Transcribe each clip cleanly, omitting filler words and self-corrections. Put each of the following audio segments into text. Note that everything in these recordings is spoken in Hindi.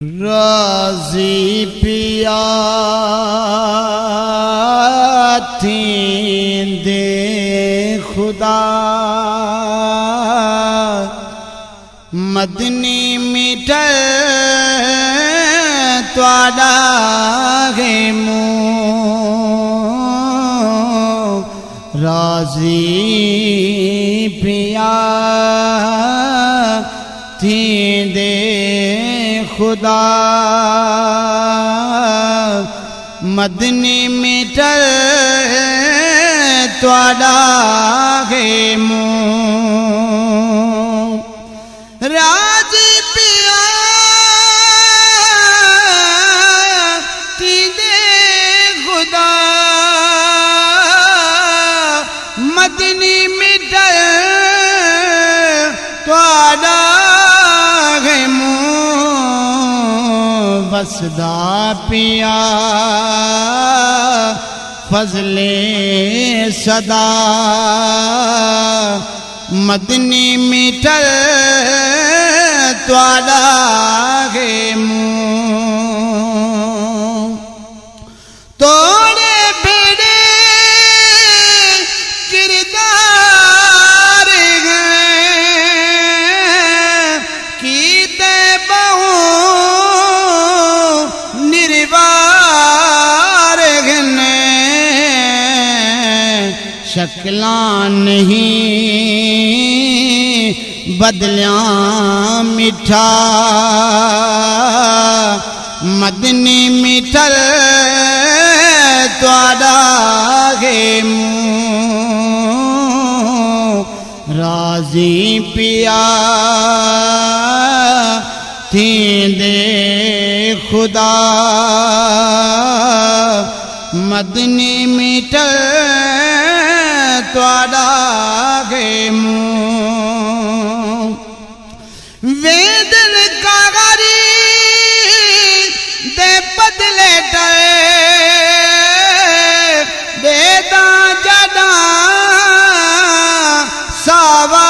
राजी पिया थींदे खुदा मदनी मिटल त्वाड़ा है मुँह राजी पिया थींदे खुदा मदनी मिटल त्वाड़ा है मुँह राजी पिया थींदे खुदा मदनी मिटल त्वाड़ा है मुँह बसदा पिया फजले सदा मदनी मिटल त्वाड़ा है मुँह तोड़े बेड़े किरदार हैं कीते बहु निर्वार हैं शक्लां नहीं बदलिया मिठा मदनी मिटल त्वाड़ा है मुँह राजी पिया थींदे खुदा मदनी मिटल त्वाड़ा है मुँह वेदन कागरी दे बदले टले बेदा जदा सावा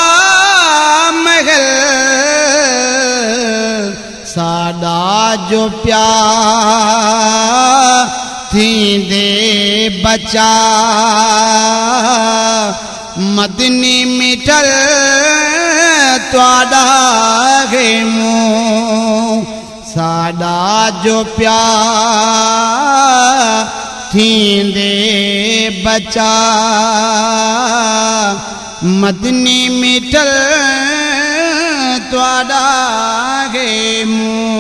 महल सादा जो प्यार थींदे बचा मदनी मिटल त्वाड़ा है मुँह सादा जो प्यार थींदे बचा मदनी मिटल त्वाड़ा है मुँह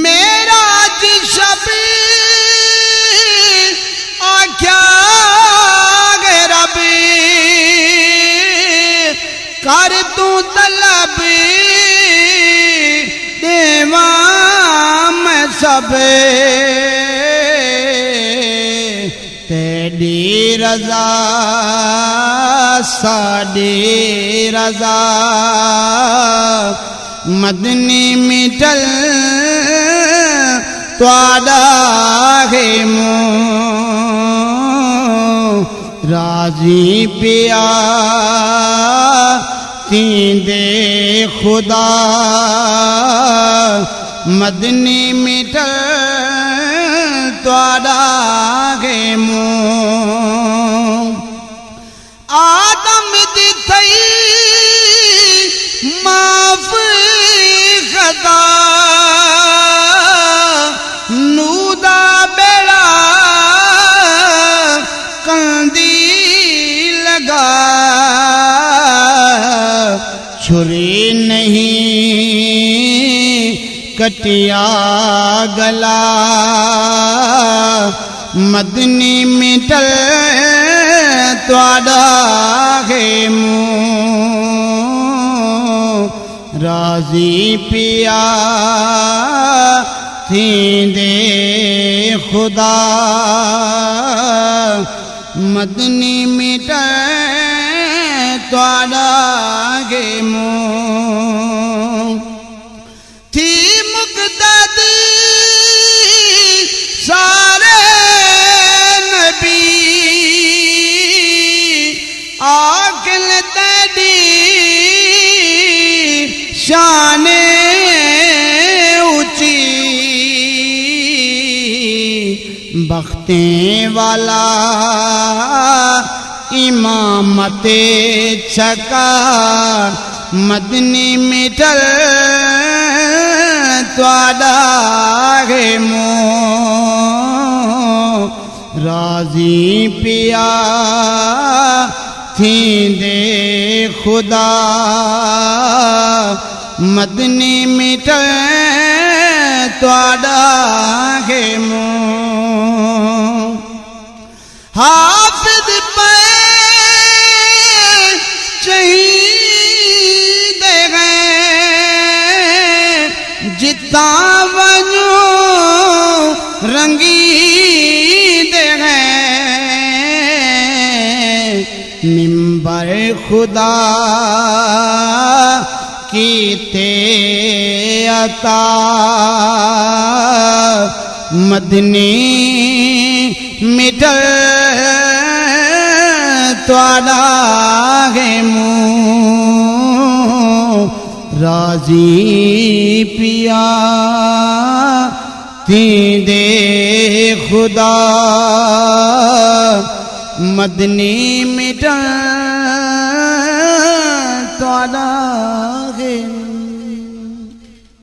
मेरा जिशबी आख्या रबी कर तू तलब देवा मैं सब तेरी रजा साडी रजा मदनी मिटल त्वाड़ा है मुँह राजी पिया थींदे खुदा मदनी मिटल त्वाड़ा है मुँह आदम दी थई माफ खता नूदा बेड़ा कंदी लगा छुरी नहीं कटिया गला मदनी मिटल त्वाड़ा है मुँह राजी पिया थींदे खुदा मदनी मिटल त्वाड़ा है मुँह थी मुक़द्ददी सारे नबी आकिल तेरी शान बख्ते वाला इमामते छका मदनी मिठल त्वाड़ा है मोह राजी पिया थी दे खुदा मदनी मिठल त्वाड़ा है मोह हाफिज पे शहीद गए जिता वनो रंगीद गए मिंबर खुदा की ते अता मदनी मिठल त्वाड़ा है मोह राजी पिया थी दे खुदा मदनी मिठल त्वाड़ा है।